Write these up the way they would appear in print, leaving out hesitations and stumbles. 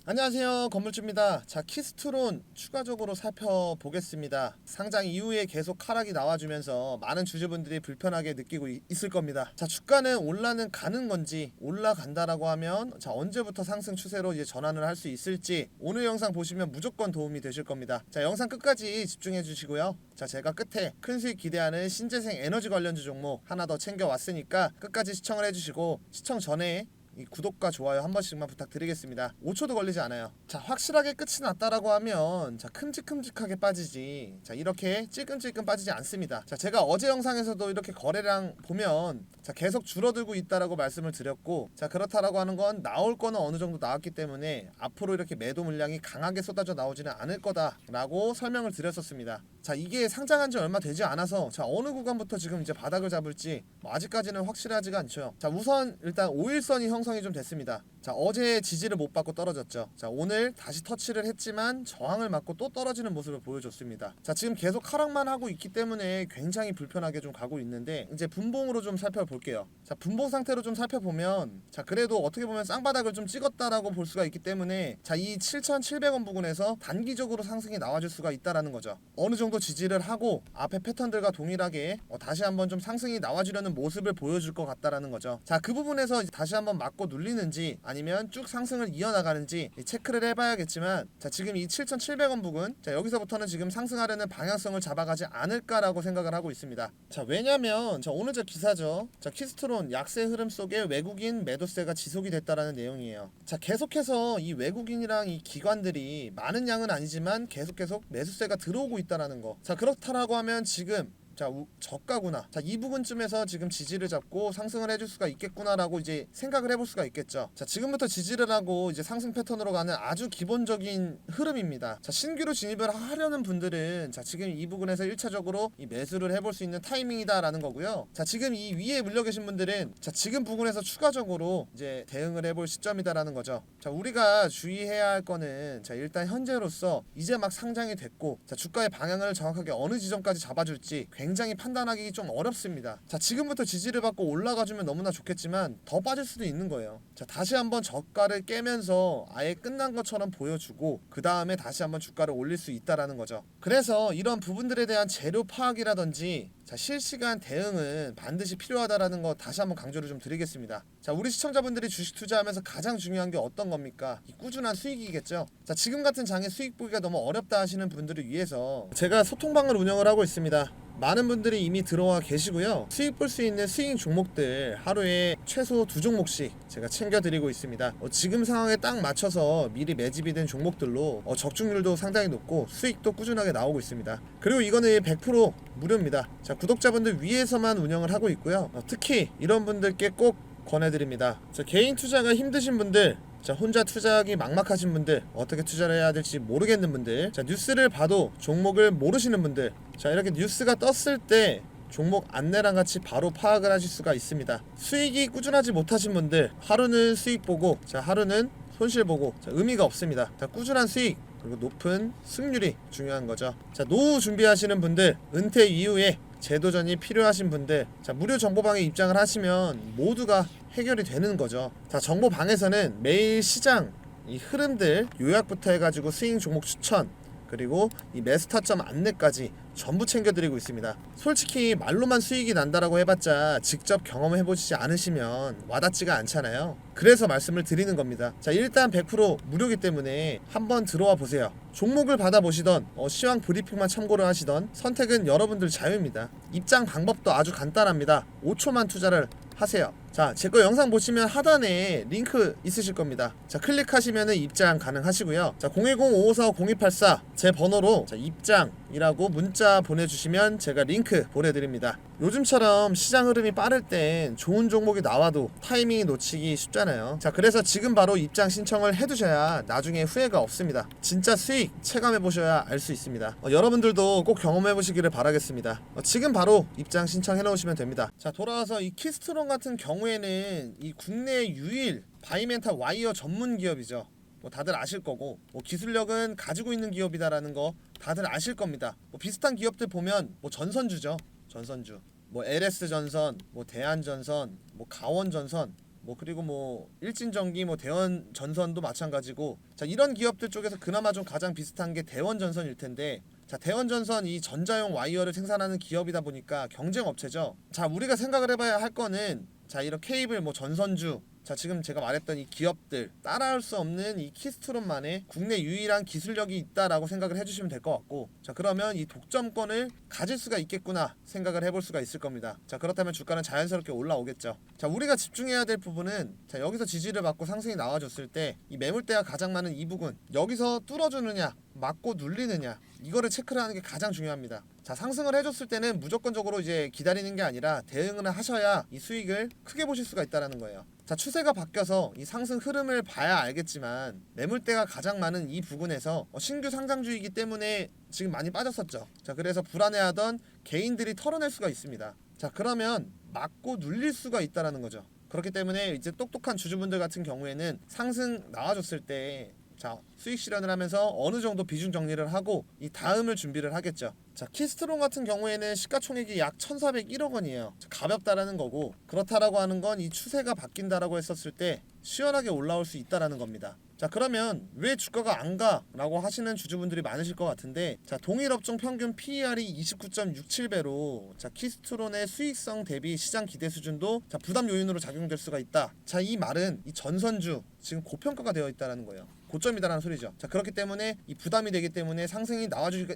안녕하세요, 건물주입니다. 자, 키스트론 추가적으로 살펴보겠습니다. 상장 이후에 계속 하락이 나와주면서 많은 주주분들이 불편하게 느끼고 있을 겁니다. 자, 주가는 올라는 가는 건지, 올라간다라고 하면 자, 언제부터 상승 추세로 이제 전환을 할 수 있을지 오늘 영상 보시면 무조건 도움이 되실 겁니다. 자, 영상 끝까지 집중해 주시고요. 자, 제가 끝에 큰 수익 기대하는 신재생 에너지 관련주 종목 하나 더 챙겨왔으니까 끝까지 시청을 해주시고, 시청 전에 이 구독과 좋아요 한 번씩만 부탁드리겠습니다. 5초도 걸리지 않아요. 자, 확실하게 끝이 났다라고 하면 자, 큼직큼직하게 빠지지, 자, 이렇게 찔끔찔끔 빠지지 않습니다. 자, 제가 어제 영상에서도 이렇게 거래량 보면 자, 계속 줄어들고 있다라고 말씀을 드렸고, 자, 그렇다라고 하는 건 나올 거는 어느 정도 나왔기 때문에 앞으로 이렇게 매도 물량이 강하게 쏟아져 나오지는 않을 거다라고 설명을 드렸었습니다. 자, 이게 상장한 지 얼마 되지 않아서 자, 어느 구간부터 지금 이제 바닥을 잡을지 아직까지는 확실하지가 않죠. 자, 우선 일단 5일선이 형성이 좀 됐습니다. 자, 어제 지지를 못 받고 떨어졌죠. 자, 오늘 다시 터치를 했지만 저항을 맞고 또 떨어지는 모습을 보여줬습니다. 자, 지금 계속 하락만 하고 있기 때문에 굉장히 불편하게 좀 가고 있는데, 이제 분봉으로 좀 살펴볼게요. 자, 분봉 상태로 좀 살펴보면 자, 그래도 어떻게 보면 쌍바닥을 좀 찍었다라고 볼 수가 있기 때문에 자, 이 7,700원 부근에서 단기적으로 상승이 나와줄 수가 있다라는 거죠. 어느 정도 지지를 하고 앞에 패턴들과 동일하게 다시 한번 좀 상승이 나와주려는 모습을 보여줄 것 같다라는 거죠. 자, 그 부분에서 다시 한번 맞고 눌리는지 아니면 쭉 상승을 이어나가는지 체크를 해봐야겠지만, 자, 지금 이 7,700원 부근, 자, 여기서부터는 지금 상승하려는 방향성을 잡아가지 않을까라고 생각을 하고 있습니다. 자, 왜냐면 자, 오늘 저 기사죠. 자, 키스트론 약세 흐름 속에 외국인 매도세가 지속이 됐다라는 내용이에요. 자, 계속해서 이 외국인이랑 이 기관들이 많은 양은 아니지만 계속 매수세가 들어오고 있다라는 거. 자, 그렇다라고 하면 지금 자, 저가구나. 자, 이 부분쯤에서 지금 지지를 잡고 상승을 해줄 수가 있겠구나라고 이제 생각을 해볼 수가 있겠죠. 자, 지금부터 지지를 하고 이제 상승 패턴으로 가는 아주 기본적인 흐름입니다. 자, 신규로 진입을 하려는 분들은 자, 지금 이 부분에서 1차적으로 이 매수를 해볼 수 있는 타이밍이다라는 거고요. 자, 지금 이 위에 물려 계신 분들은 자, 지금 부분에서 추가적으로 이제 대응을 해볼 시점이다라는 거죠. 자, 우리가 주의해야 할 거는 자, 일단 현재로서 이제 막 상장이 됐고, 자, 주가의 방향을 정확하게 어느 지점까지 잡아줄지 굉장히 판단하기 좀 어렵습니다. 자, 지금부터 지지를 받고 올라가주면 너무나 좋겠지만 더 빠질 수도 있는 거예요. 자, 다시 한번 저가를 깨면서 아예 끝난 것처럼 보여주고 그 다음에 다시 한번 주가를 올릴 수 있다라는 거죠. 그래서 이런 부분들에 대한 재료 파악이라든지 자, 실시간 대응은 반드시 필요하다라는 거 다시 한번 강조를 좀 드리겠습니다. 자, 우리 시청자분들이 주식 투자하면서 가장 중요한 게 어떤 겁니까? 이 꾸준한 수익이겠죠. 자, 지금 같은 장에 수익 보기가 너무 어렵다 하시는 분들을 위해서 제가 소통방을 운영을 하고 있습니다. 많은 분들이 이미 들어와 계시고요. 수익 볼 수 있는 스윙 종목들 하루에 최소 2종목씩 제가 챙겨드리고 있습니다. 지금 상황에 딱 맞춰서 미리 매집이 된 종목들로 적중률도 상당히 높고 수익도 꾸준하게 나오고 있습니다. 그리고 이거는 100% 무료입니다. 자, 구독자분들 위해서만 운영을 하고 있고요. 특히 이런 분들께 꼭 권해드립니다. 자, 개인 투자가 힘드신 분들, 자, 혼자 투자하기 막막하신 분들, 어떻게 투자를 해야 될지 모르겠는 분들, 자, 뉴스를 봐도 종목을 모르시는 분들, 자, 이렇게 뉴스가 떴을 때 종목 안내랑 같이 바로 파악을 하실 수가 있습니다. 수익이 꾸준하지 못하신 분들, 하루는 수익 보고, 자, 하루는 손실 보고, 자, 의미가 없습니다. 자, 꾸준한 수익 그리고 높은 승률이 중요한 거죠. 자, 노후 준비하시는 분들, 은퇴 이후에 재도전이 필요하신 분들, 자, 무료 정보방에 입장을 하시면 모두가 해결이 되는 거죠. 자, 정보방에서는 매일 시장 이 흐름들 요약부터 해가지고 스윙 종목 추천, 그리고 이 매수 타점 안내까지 전부 챙겨드리고 있습니다. 솔직히 말로만 수익이 난다라고 해봤자 직접 경험해보시지 않으시면 와닿지가 않잖아요. 그래서 말씀을 드리는 겁니다. 자, 일단 100% 무료이기 때문에 한번 들어와 보세요. 종목을 받아보시던 시황 브리핑만 참고를 하시던 선택은 여러분들 자유입니다. 입장 방법도 아주 간단합니다. 5초만 투자를 하세요. 자, 제 거 영상 보시면 하단에 링크 있으실 겁니다. 자, 클릭하시면 입장 가능하시고요. 자, 010-5545-0284 제 번호로 자, 입장이라고 문자 보내주시면 제가 링크 보내드립니다. 요즘처럼 시장 흐름이 빠를 땐 좋은 종목이 나와도 타이밍이 놓치기 쉽잖아요. 자, 그래서 지금 바로 입장 신청을 해두셔야 나중에 후회가 없습니다. 진짜 수익 체감해보셔야 알 수 있습니다. 여러분들도 꼭 경험해보시기를 바라겠습니다. 지금 바로 입장 신청해 놓으시면 됩니다. 자, 돌아와서 이 키스트론 같은 경우에는 이 국내 유일 바이멘탈 와이어 전문 기업이죠. 뭐 다들 아실 거고, 뭐 기술력은 가지고 있는 기업이다라는 거 다들 아실 겁니다. 뭐 비슷한 기업들 보면 뭐 전선주죠. 전선주. 뭐 LS전선, 뭐 대한전선, 뭐 가원전선, 뭐 그리고 뭐 일진전기, 뭐 대원전선도 마찬가지고, 자 이런 기업들 쪽에서 그나마 좀 가장 비슷한 게 대원전선일 텐데, 자 대원전선 이 전자용 와이어를 생산하는 기업이다 보니까 경쟁 업체죠. 자 우리가 생각을 해봐야 할 거는, 자 이런 케이블, 뭐 전선주, 자 지금 제가 말했던 이 기업들, 따라할 수 없는 이 키스트론만의 국내 유일한 기술력이 있다라고 생각을 해주시면 될 것 같고, 자 그러면 이 독점권을 가질 수가 있겠구나 생각을 해볼 수가 있을 겁니다. 자 그렇다면 주가는 자연스럽게 올라오겠죠. 자 우리가 집중해야 될 부분은, 자 여기서 지지를 받고 상승이 나와줬을 때 이 매물대가 가장 많은 이 부분, 여기서 뚫어주느냐 맞고 눌리느냐, 이거를 체크를 하는 게 가장 중요합니다. 자 상승을 해줬을 때는 무조건적으로 이제 기다리는 게 아니라 대응을 하셔야 이 수익을 크게 보실 수가 있다는 거예요. 자 추세가 바뀌어서 이 상승 흐름을 봐야 알겠지만, 매물대가 가장 많은 이 부분에서 신규 상장주이기 때문에 지금 많이 빠졌었죠. 자 그래서 불안해하던 개인들이 털어낼 수가 있습니다. 자 그러면 맞고 눌릴 수가 있다는 거죠. 그렇기 때문에 이제 똑똑한 주주분들 같은 경우에는 상승 나와줬을 때, 자 수익 실현을 하면서 어느 정도 비중 정리를 하고 이 다음을 준비를 하겠죠. 자 키스트론 같은 경우에는 시가총액이 약 1401억 원이에요. 가볍다라는 거고, 그렇다라고 하는 건 이 추세가 바뀐다라고 했었을 때 시원하게 올라올 수 있다라는 겁니다. 자 그러면 왜 주가가 안 가? 라고 하시는 주주분들이 많으실 것 같은데, 자 동일 업종 평균 PER이 29.67배로 자 키스트론의 수익성 대비 시장 기대 수준도 자 부담 요인으로 작용될 수가 있다. 자 이 말은 이 전선주 지금 고평가가 되어 있다는 거예요. 고점이다라는 소리죠. 자 그렇기 때문에 이 부담이 되기 때문에 상승이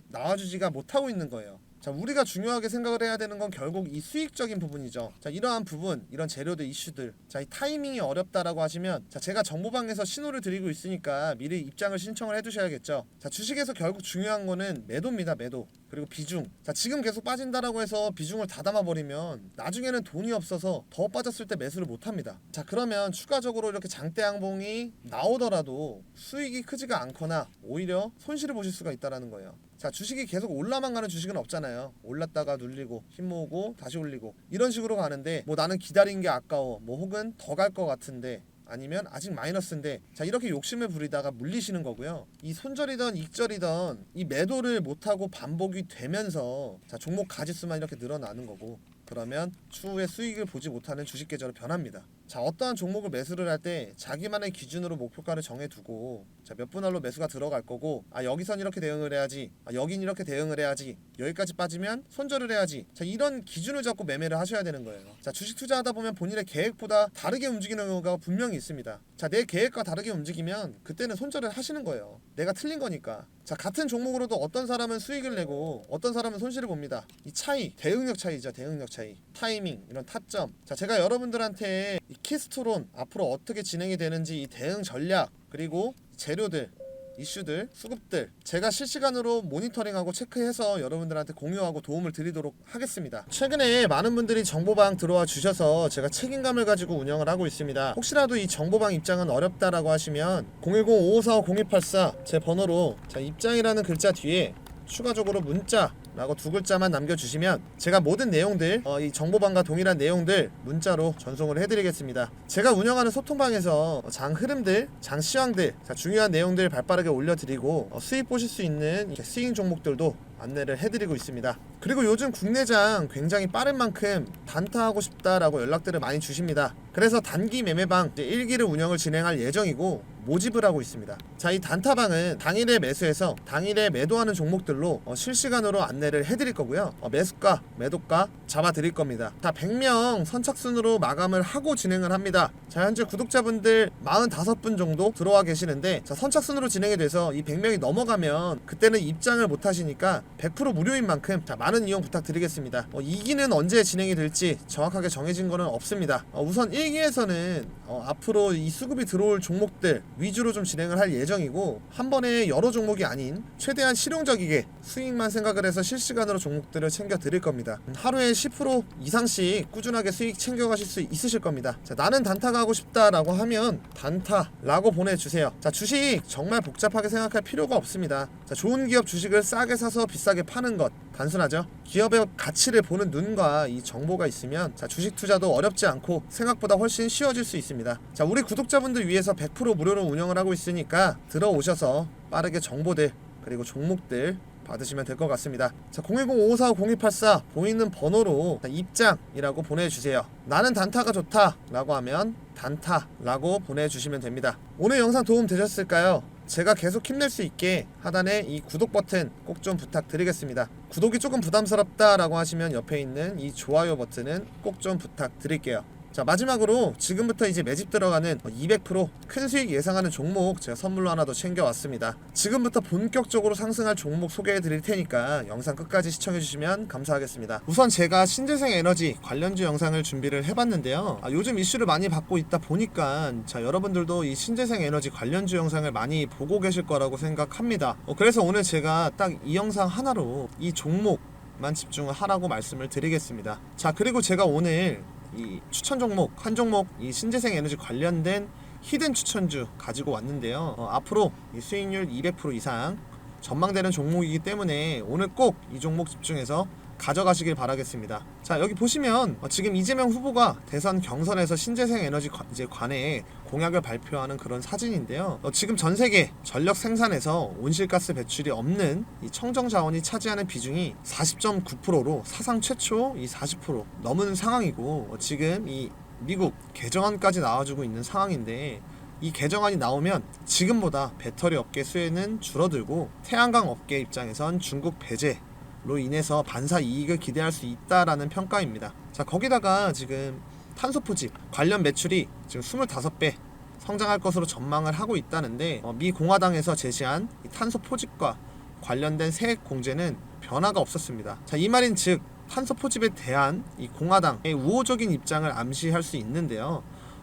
나와주지가 못하고 있는 거예요. 자 우리가 중요하게 생각을 해야 되는 건 결국 이 수익적인 부분이죠. 자 이러한 부분, 이런 재료들, 이슈들, 자 이 타이밍이 어렵다라고 하시면, 자 제가 정보방에서 신호를 드리고 있으니까 미리 입장을 신청을 해두셔야겠죠. 자 주식에서 결국 중요한 거는 매도입니다. 매도. 그리고 비중. 자 지금 계속 빠진다라고 해서 비중을 다 담아버리면 나중에는 돈이 없어서 더 빠졌을 때 매수를 못합니다. 자 그러면 추가적으로 이렇게 장대 양봉이 나오더라도 수익이 크지가 않거나 오히려 손실을 보실 수가 있다는 거예요. 자 주식이 계속 올라만 가는 주식은 없잖아요. 올랐다가 눌리고 힘 모으고 다시 올리고 이런 식으로 가는데, 뭐 나는 기다린 게 아까워, 뭐 혹은 더 갈 것 같은데, 아니면 아직 마이너스인데, 자 이렇게 욕심을 부리다가 물리시는 거고요. 이 손절이던 익절이던 이 매도를 못하고 반복이 되면서 자 종목 가지수만 이렇게 늘어나는 거고, 그러면 추후에 수익을 보지 못하는 주식 계절로 변합니다. 자 어떠한 종목을 매수를 할 때 자기만의 기준으로 목표가를 정해두고, 자 몇 분할로 매수가 들어갈 거고, 아 여기선 이렇게 대응을 해야지, 아 여긴 이렇게 대응을 해야지, 여기까지 빠지면 손절을 해야지, 자 이런 기준을 잡고 매매를 하셔야 되는 거예요. 자 주식 투자하다 보면 본인의 계획보다 다르게 움직이는 경우가 분명히 있습니다. 자 내 계획과 다르게 움직이면 그때는 손절을 하시는 거예요. 내가 틀린 거니까. 자 같은 종목으로도 어떤 사람은 수익을 내고 어떤 사람은 손실을 봅니다. 이 차이, 대응력 차이죠. 대응력 차이, 타이밍, 이런 타점. 자 제가 여러분들한테 이 키스트론 앞으로 어떻게 진행이 되는지, 이 대응 전략, 그리고 재료들, 이슈들, 수급들 제가 실시간으로 모니터링하고 체크해서 여러분들한테 공유하고 도움을 드리도록 하겠습니다. 최근에 많은 분들이 정보방 들어와 주셔서 제가 책임감을 가지고 운영을 하고 있습니다. 혹시라도 이 정보방 입장은 어렵다라고 하시면 010-5545-0284 제 번호로, 자 입장이라는 글자 뒤에 추가적으로 문자라고 두 글자만 남겨주시면 제가 모든 내용들, 이 정보방과 동일한 내용들 문자로 전송을 해드리겠습니다. 제가 운영하는 소통방에서 장 흐름들, 장 시황들, 자 중요한 내용들 발빠르게 올려드리고 수익 보실 수 있는 스윙 종목들도 안내를 해드리고 있습니다. 그리고 요즘 국내장 굉장히 빠른 만큼 단타하고 싶다라고 연락들을 많이 주십니다. 그래서 단기 매매방 1기를 운영을 진행할 예정이고 모집을 하고 있습니다. 자, 이 단타방은 당일에 매수해서 당일에 매도하는 종목들로 실시간으로 안내를 해드릴 거고요. 매수가, 매도가 잡아드릴 겁니다. 자, 100명 선착순으로 마감을 하고 진행을 합니다. 자, 현재 구독자분들 45분 정도 들어와 계시는데, 자, 선착순으로 진행이 돼서 이 100명이 넘어가면 그때는 입장을 못 하시니까 100% 무료인 만큼 자, 많은 이용 부탁드리겠습니다. 2기는 언제 진행이 될지 정확하게 정해진 거는 없습니다. 우선 1기에서는 앞으로 이 수급이 들어올 종목들 위주로 좀 진행을 할 예정이고, 한 번에 여러 종목이 아닌 최대한 실용적이게 수익만 생각을 해서 실시간으로 종목들을 챙겨 드릴 겁니다. 하루에 10% 이상씩 꾸준하게 수익 챙겨 가실 수 있으실 겁니다. 자, 나는 단타가 하고 싶다라고 하면 단타라고 보내주세요. 자, 주식 정말 복잡하게 생각할 필요가 없습니다. 자, 좋은 기업 주식을 싸게 사서 비싸게 파는 것 단순하죠. 기업의 가치를 보는 눈과 이 정보가 있으면 자, 주식 투자도 어렵지 않고 생각보다 훨씬 쉬워질 수 있습니다. 자, 우리 구독자분들 위해서 100% 무료로 운영을 하고 있으니까 들어오셔서 빠르게 정보들, 그리고 종목들 받으시면 될 것 같습니다. 자, 010-5545-0284 보이는 번호로 입장이라고 보내주세요. 나는 단타가 좋다 라고 하면 단타라고 보내주시면 됩니다. 오늘 영상 도움 되셨을까요? 제가 계속 힘낼 수 있게 하단에 이 구독 버튼 꼭 좀 부탁드리겠습니다. 구독이 조금 부담스럽다 라고 하시면 옆에 있는 이 좋아요 버튼은 꼭 좀 부탁드릴게요. 자, 마지막으로 지금부터 이제 매집 들어가는 200%큰 수익 예상하는 종목 제가 선물로 하나 더 챙겨왔습니다. 지금부터 본격적으로 상승할 종목 소개해 드릴 테니까 영상 끝까지 시청해 주시면 감사하겠습니다. 우선 제가 신재생 에너지 관련주 영상을 준비를 해봤는데요. 요즘 이슈를 많이 받고 있다 보니까 자, 여러분들도 이 신재생 에너지 관련주 영상을 많이 보고 계실 거라고 생각합니다. 그래서 오늘 제가 딱 이 영상 하나로 이 종목만 집중을 하라고 말씀을 드리겠습니다. 자, 그리고 제가 오늘 이 추천 종목 한 종목 이 신재생 에너지 관련된 히든 추천주 가지고 왔는데요. 앞으로 이 수익률 200% 이상 전망되는 종목이기 때문에 오늘 꼭 이 종목 집중해서 가져가시길 바라겠습니다. 자, 여기 보시면 지금 이재명 후보가 대선 경선에서 신재생 에너지 관해 공약을 발표하는 그런 사진인데요. 지금 전 세계 전력 생산에서 온실가스 배출이 없는 이 청정 자원이 차지하는 비중이 40.9%로 사상 최초 이 40% 넘은 상황이고, 지금 이 미국 개정안까지 나와주고 있는 상황인데, 이 개정안이 나오면 지금보다 배터리 업계 수혜는 줄어들고 태양광 업계 입장에선 중국 배제 로 인해서 반사 이익을 기대할 수 있다라는 평가입니다. 자, 거기다가 지금 탄소 포집 관련 매출이 지금 25배 성장할 것으로 전망을 하고 있다는데, 미 공화당에서 제시한 이 탄소 포집과 관련된 세액 공제는 변화가 없었습니다. 자, 이 말인 즉 탄소 포집에 대한 이 공화당의 우호적인 입장을 암시할 수 있는데요.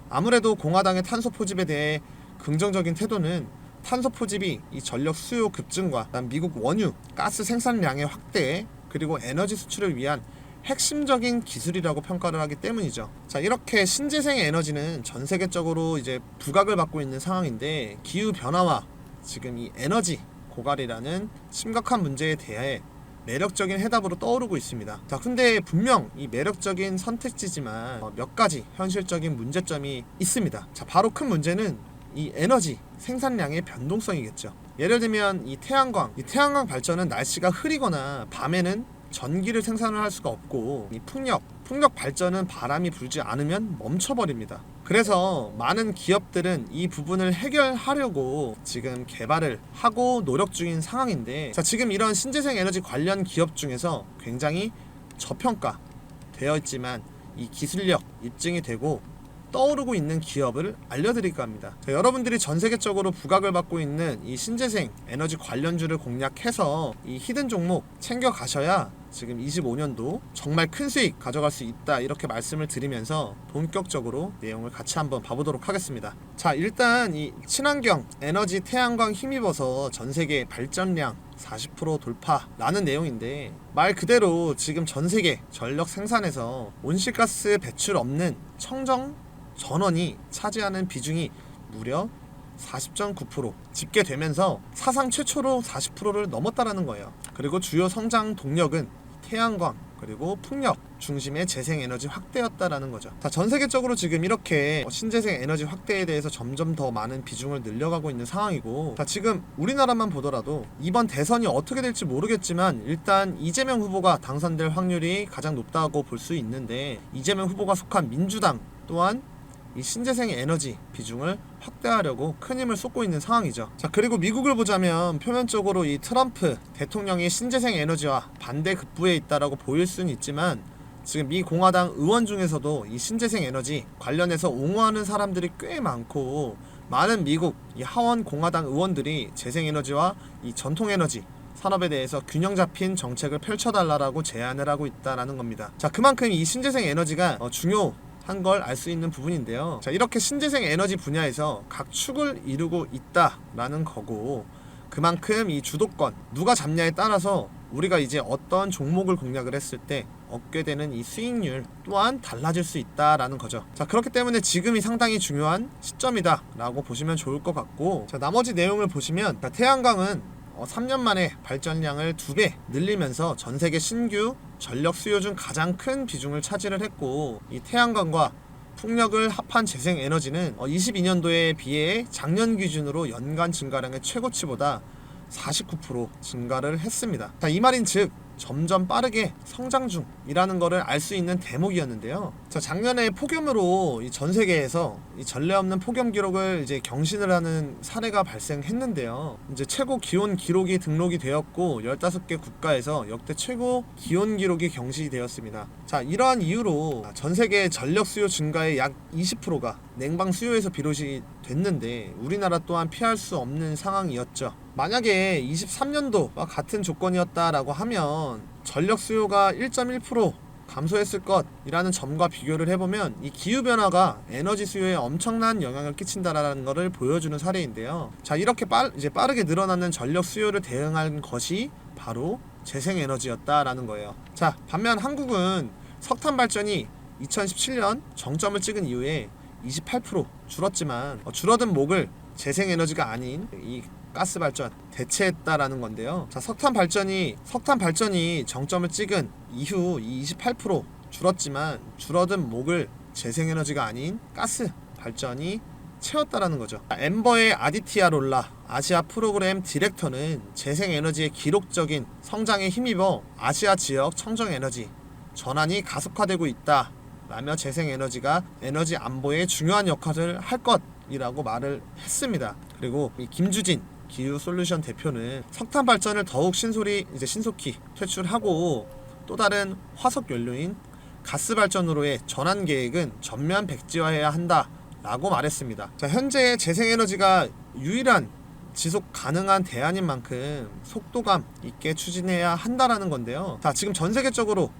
아무래도 공화당의 탄소 포집에 대해 긍정적인 태도는 탄소 포집이 이 전력 수요 급증과 미국 원유 가스 생산량의 확대 그리고 에너지 수출을 위한 핵심적인 기술이라고 평가를 하기 때문이죠. 자, 이렇게 신재생 에너지는 전 세계적으로 이제 부각을 받고 있는 상황인데, 기후 변화와 지금 이 에너지 고갈이라는 심각한 문제에 대해 매력적인 해답으로 떠오르고 있습니다. 자, 근데 분명 이 매력적인 선택지지만 몇 가지 현실적인 문제점이 있습니다. 자, 바로 큰 문제는 이 에너지 생산량의 변동성이겠죠. 예를 들면 이 태양광 발전은 날씨가 흐리거나 밤에는 전기를 생산을 할 수가 없고, 이 풍력 발전은 바람이 불지 않으면 멈춰버립니다. 그래서 많은 기업들은 이 부분을 해결하려고 지금 개발을 하고 노력 중인 상황인데, 자, 지금 이런 신재생 에너지 관련 기업 중에서 굉장히 저평가 되어 있지만 이 기술력 입증이 되고 떠오르고 있는 기업을 알려드릴까 합니다. 자, 여러분들이 전 세계적으로 부각을 받고 있는 이 신재생 에너지 관련주를 공략해서 이 히든 종목 챙겨 가셔야 지금 25년도 정말 큰 수익 가져갈 수 있다, 이렇게 말씀을 드리면서 본격적으로 내용을 같이 한번 봐보도록 하겠습니다. 자, 일단 이 친환경 에너지 태양광 힘입어서 전 세계 발전량 40% 돌파라는 내용인데, 말 그대로 지금 전 세계 전력 생산에서 온실가스 배출 없는 청정 전원이 차지하는 비중이 무려 40.9% 집계되면서 사상 최초로 40%를 넘었다라는 거예요. 그리고 주요 성장 동력은 태양광 그리고 풍력 중심의 재생에너지 확대였다라는 거죠. 자, 전 세계적으로 지금 이렇게 신재생 에너지 확대에 대해서 점점 더 많은 비중을 늘려가고 있는 상황이고, 자, 지금 우리나라만 보더라도 이번 대선이 어떻게 될지 모르겠지만 일단 이재명 후보가 당선될 확률이 가장 높다고 볼 수 있는데, 이재명 후보가 속한 민주당 또한 이 신재생 에너지 비중을 확대하려고 큰 힘을 쏟고 있는 상황이죠. 자, 그리고 미국을 보자면 표면적으로 이 트럼프 대통령이 신재생 에너지와 반대 급부에 있다라고 보일 수는 있지만, 지금 미 공화당 의원 중에서도 이 신재생 에너지 관련해서 옹호하는 사람들이 꽤 많고, 많은 미국 이 하원 공화당 의원들이 재생에너지와 이 전통에너지 산업에 대해서 균형 잡힌 정책을 펼쳐달라고 제안을 하고 있다라는 겁니다. 자, 그만큼 이 신재생 에너지가 중요한 걸 알 수 있는 부분인데요. 자, 이렇게 신재생 에너지 분야에서 각 축을 이루고 있다라는 거고, 그만큼 이 주도권 누가 잡냐에 따라서 우리가 이제 어떤 종목을 공략을 했을 때 얻게 되는 이 수익률 또한 달라질 수 있다라는 거죠. 자, 그렇기 때문에 지금이 상당히 중요한 시점이다 라고 보시면 좋을 것 같고, 자, 나머지 내용을 보시면, 자, 태양광은 3년 만에 발전량을 2배 늘리면서 전세계 신규 전력 수요 중 가장 큰 비중을 차지를 했고, 이 태양광과 풍력을 합한 재생에너지는 22년도에 비해 작년 기준으로 연간 증가량의 최고치보다 49% 증가를 했습니다. 자, 이 말인즉 점점 빠르게 성장 중이라는 것을 알 수 있는 대목이었는데요. 자, 작년에 폭염으로 전 세계에서 이 전례 없는 폭염 기록을 이제 경신을 하는 사례가 발생했는데요. 이제 최고 기온 기록이 등록이 되었고 15개 국가에서 역대 최고 기온 기록이 경신이 되었습니다. 자, 이러한 이유로 전 세계 전력 수요 증가의 약 20%가 냉방 수요에서 비롯이 됐는데 우리나라 또한 피할 수 없는 상황이었죠. 만약에 23년도와 같은 조건이었다라고 하면 전력 수요가 1.1% 감소했을 것이라는 점과 비교를 해보면 이 기후변화가 에너지 수요에 엄청난 영향을 끼친다라는 것을 보여주는 사례인데요. 자, 이렇게 이제 빠르게 늘어나는 전력 수요를 대응한 것이 바로 재생에너지였다라는 거예요. 자, 반면 한국은 석탄 발전이 2017년 정점을 찍은 이후에 28% 줄었지만 줄어든 목을 재생에너지가 아닌 이 가스 발전 대체했다라는 건데요. 자, 석탄 발전이 정점을 찍은 이후 28% 줄었지만 줄어든 목을 재생에너지가 아닌 가스 발전이 채웠다라는 거죠. 엠버의 아디티아 롤라 아시아 프로그램 디렉터는 재생에너지의 기록적인 성장에 힘입어 아시아 지역 청정에너지 전환이 가속화되고 있다 라며 재생에너지가 에너지 안보에 중요한 역할을 할 것이라고 말을 했습니다. 그리고 이 김주진 기후솔루션 대표는 석탄 발전을 더욱 신속히 퇴출하고 또 다른 화석 연료인 가스 발전으로의 전환 계획은 전면 백지화해야 한다라고 말했습니다. 자, 현재 재생에너지가 유일한 지속 가능한 대안인 만큼 속도감 있게 추진해야 한다라는 건데요. 자, 지금 전 세계적으로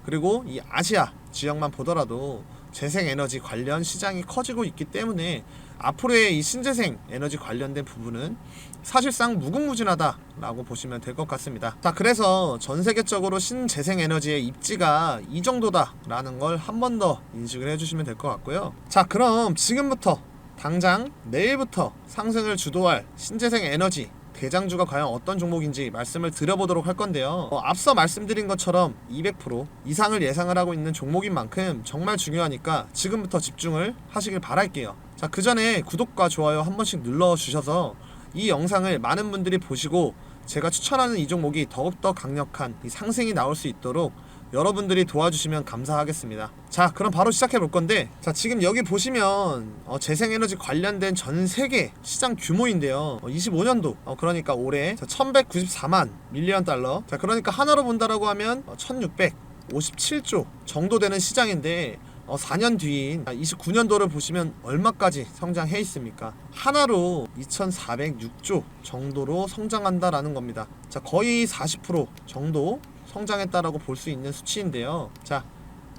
그리고 이 아시아 지역만 보더라도 재생에너지 관련 시장이 커지고 있기 때문에 앞으로의 이 신재생 에너지 관련된 부분은 사실상 무궁무진하다라고 보시면 될 것 같습니다. 자, 그래서 전 세계적으로 신재생 에너지의 입지가 이 정도다라는 걸 한 번 더 인식을 해주시면 될 것 같고요. 자, 그럼 지금부터 당장 내일부터 상승을 주도할 신재생 에너지 대장주가 과연 어떤 종목인지 말씀을 드려보도록 할 건데요. 앞서 말씀드린 것처럼 200% 이상을 예상을 하고 있는 종목인 만큼 정말 중요하니까 지금부터 집중을 하시길 바랄게요. 자, 그 전에 구독과 좋아요 한 번씩 눌러주셔서 이 영상을 많은 분들이 보시고 제가 추천하는 이 종목이 더욱더 강력한 이 상승이 나올 수 있도록 여러분들이 도와주시면 감사하겠습니다. 자, 그럼 바로 시작해 볼 건데, 자, 지금 여기 보시면 재생에너지 관련된 전 세계 시장 규모인데요. 25년도 그러니까 올해 1194만 밀리언 달러. 자, 그러니까 하나로 본다라고 하면 1657조 정도 되는 시장인데 4년 뒤인 29년도를 보시면 얼마까지 성장해 있습니까? 하나로 2406조 정도로 성장한다라는 겁니다. 자, 거의 40% 정도 성장했다라고 볼 수 있는 수치인데요. 자,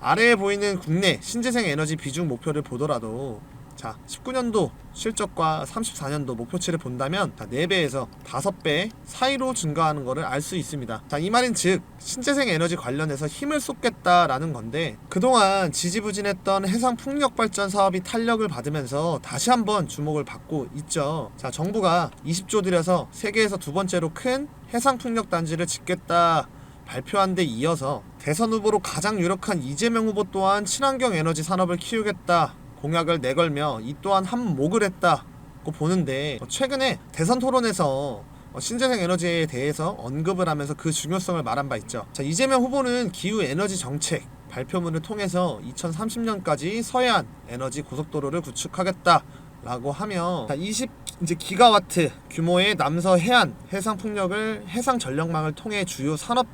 아래에 보이는 국내 신재생 에너지 비중 목표를 보더라도 자, 19년도 실적과 34년도 목표치를 본다면 4배에서 5배 사이로 증가하는 것을 알 수 있습니다. 자, 이 말인 즉 신재생 에너지 관련해서 힘을 쏟겠다라는 건데, 그동안 지지부진했던 해상 풍력 발전 사업이 탄력을 받으면서 다시 한번 주목을 받고 있죠. 자, 정부가 20조 들여서 세계에서 두 번째로 큰 해상 풍력 단지를 짓겠다 발표한 데 이어서 대선 후보로 가장 유력한 이재명 후보 또한 친환경 에너지 산업을 키우겠다 공약을 내걸며 이 또한 한몫을 했다고 보는데, 최근에 대선 토론에서 신재생 에너지에 대해서 언급을 하면서 그 중요성을 말한 바 있죠. 자, 이재명 후보는 기후 에너지 정책 발표문을 통해서 2030년까지 서해안 에너지 고속도로를 구축하겠다라고 하며 20 기가와트 규모의 남서 해안 해상 풍력을 해상 전력망을 통해 주요 산업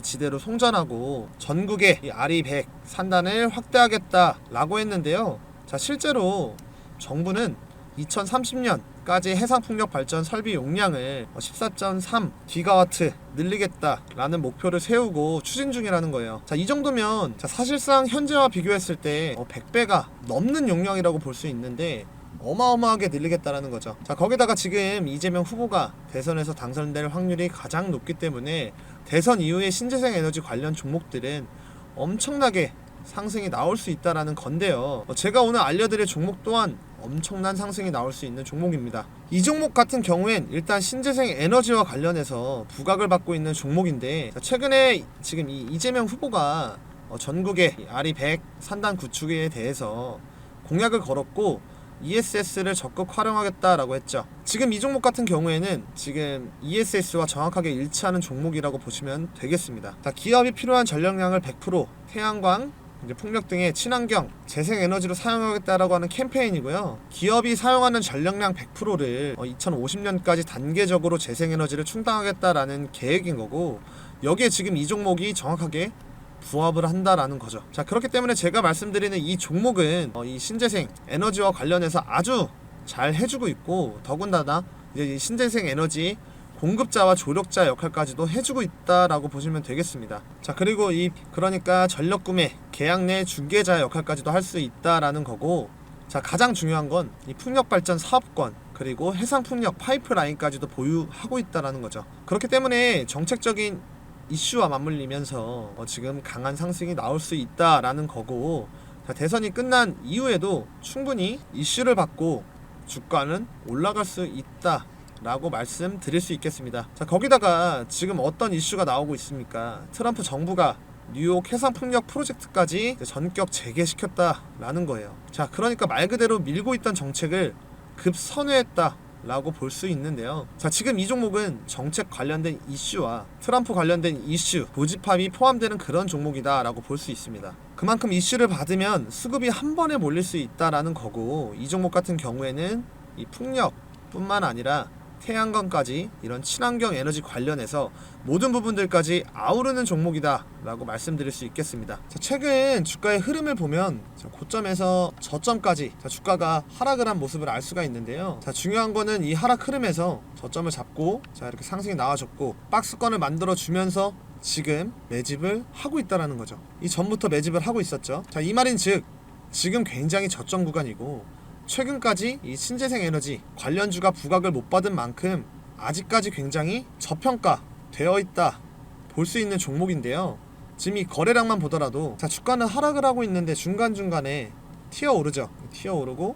지대로 송전하고 전국의 RE100 산단을 확대하겠다라고 했는데요. 자, 실제로 정부는 2030년까지 해상풍력 발전 설비 용량을 14.3 기가와트 늘리겠다라는 목표를 세우고 추진 중이라는 거예요. 자, 이 정도면 사실상 현재와 비교했을 때 100배가 넘는 용량이라고 볼 수 있는데 어마어마하게 늘리겠다라는 거죠. 자, 거기다가 지금 이재명 후보가 대선에서 당선될 확률이 가장 높기 때문에 대선 이후에 신재생 에너지 관련 종목들은 엄청나게 상승이 나올 수 있다라는 건데요. 제가 오늘 알려드릴 종목 또한 엄청난 상승이 나올 수 있는 종목입니다. 이 종목 같은 경우엔 일단 신재생 에너지와 관련해서 부각을 받고 있는 종목인데, 최근에 지금 이 이재명 후보가 전국의 RE100 산단 구축에 대해서 공약을 걸었고, 2030년까지 해상 풍력 발전 설비 용량을 14.3 기가와트 늘리겠다라는 목표를 세우고 추진 중이라는 거예요. 자, 이 정도면 사실상 현재와 비교했을 때 100배가 넘는 용량이라고 볼 수 있는데 어마어마하게 늘리겠다라는 거죠. 자, 거기다가 지금 이재명 후보가 대선에서 당선될 확률이 가장 높기 때문에 대선 이후에 신재생 에너지 관련 종목들은 엄청나게 상승이 나올 수 있다라는 건데요. ESS를 적극 활용하겠다라고 했죠. 지금 이 종목 같은 경우에는 지금 ESS와 정확하게 일치하는 종목이라고 보시면 되겠습니다. 자, 기업이 필요한 전력량을 100% 태양광, 풍력 등의 친환경, 재생에너지로 사용하겠다라고 하는 캠페인이고요. 기업이 사용하는 전력량 100%를 2050년까지 단계적으로 재생에너지를 충당하겠다라는 계획인 거고, 여기에 지금 이 종목이 정확하게 부합을 한다라는 거죠. 자, 그렇기 때문에 제가 말씀드리는 이 종목은 이 신재생 에너지와 관련해서 아주 잘 해주고 있고, 더군다나 이제 이 신재생 에너지 공급자와 조력자 역할까지도 해주고 있다라고 보시면 되겠습니다. 자, 그리고 그러니까 전력 구매, 계약 내 중개자 역할까지도 할 수 있다라는 거고, 자, 가장 중요한 건 이 풍력 발전 사업권, 그리고 해상 풍력 파이프라인까지도 보유하고 있다라는 거죠. 그렇기 때문에 정책적인 이슈와 맞물리면서 지금 강한 상승이 나올 수 있다라는 거고, 자, 대선이 끝난 이후에도 충분히 이슈를 받고 주가는 올라갈 수 있다 라고 말씀드릴 수 있겠습니다. 자, 거기다가 지금 어떤 이슈가 나오고 있습니까? 트럼프 정부가 뉴욕 해상풍력 프로젝트까지 전격 재개시켰다라는 거예요. 자, 그러니까 말 그대로 밀고 있던 정책을 급선회했다 라고 볼 수 있는데요. 자, 지금 이 종목은 정책 관련된 이슈와 트럼프 관련된 이슈, 고집합이 포함되는 그런 종목이다 라고 볼 수 있습니다. 그만큼 이슈를 받으면 수급이 한 번에 몰릴 수 있다라는 거고, 이 종목 같은 경우에는 이 풍력 뿐만 아니라 태양광까지 이런 친환경 에너지 관련해서 모든 부분들까지 아우르는 종목이다 라고 말씀드릴 수 있겠습니다. 자, 최근 주가의 흐름을 보면 고점에서 저점까지 주가가 하락을 한 모습을 알 수가 있는데요. 자, 중요한 거는 이 하락 흐름에서 저점을 잡고, 자, 이렇게 상승이 나와줬고 박스권을 만들어 주면서 지금 매집을 하고 있다라는 거죠. 이 전부터 매집을 하고 있었죠. 자, 이 말인 즉 지금 굉장히 저점 구간이고, 최근까지 이 신재생 에너지 관련주가 부각을 못 받은 만큼 아직까지 굉장히 저평가 되어 있다 볼 수 있는 종목인데요. 지금 이 거래량만 보더라도, 자, 주가는 하락을 하고 있는데 중간중간에 튀어오르죠. 튀어오르고.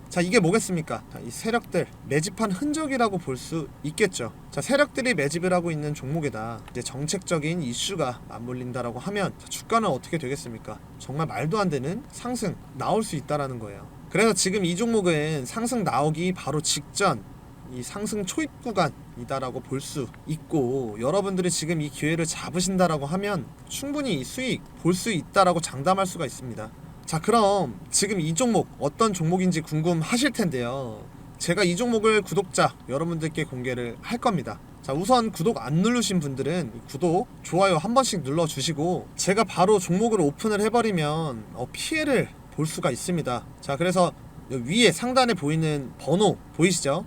자, 이게 뭐겠습니까? 자, 이 세력들 매집한 흔적이라고 볼 수 있겠죠. 자, 세력들이 매집을 하고 있는 종목에다 이제 정책적인 이슈가 맞물린다라고 하면, 자, 주가는 어떻게 되겠습니까? 정말 말도 안 되는 상승 나올 수 있다라는 거예요. 그래서 지금 이 종목은 상승 나오기 바로 직전 이 상승 초입 구간이다라고 볼 수 있고, 여러분들이 지금 이 기회를 잡으신다라고 하면 충분히 이 수익 볼 수 있다라고 장담할 수가 있습니다. 자, 그럼 지금 이 종목 어떤 종목인지 궁금하실 텐데요. 제가 이 종목을 구독자 여러분들께 공개를 할 겁니다. 자, 우선 구독 안 누르신 분들은 구독, 좋아요 한 번씩 눌러주시고, 제가 바로 종목을 오픈을 해버리면 피해를 볼 수가 있습니다. 자, 그래서 위에 상단에 보이는 번호 보이시죠?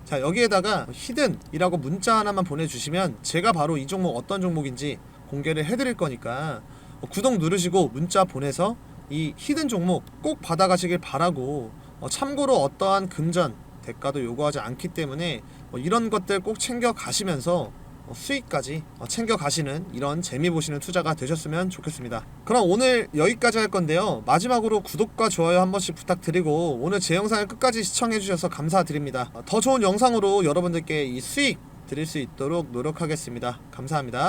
자, 여기에다가 히든이라고 문자 하나만 보내주시면 제가 바로 이 종목 어떤 종목인지 공개를 해드릴 거니까 구독 누르시고 문자 보내서 이 히든 종목 꼭 받아가시길 바라고, 참고로 어떠한 금전 대가도 요구하지 않기 때문에 이런 것들 꼭 챙겨 가시면서 수익까지 챙겨 가시는 이런 재미 보시는 투자가 되셨으면 좋겠습니다. 그럼 오늘 여기까지 할 건데요. 마지막으로 구독과 좋아요 한 번씩 부탁드리고, 오늘 제 영상을 끝까지 시청해 주셔서 감사드립니다. 더 좋은 영상으로 여러분들께 이 수익 드릴 수 있도록 노력하겠습니다. 감사합니다.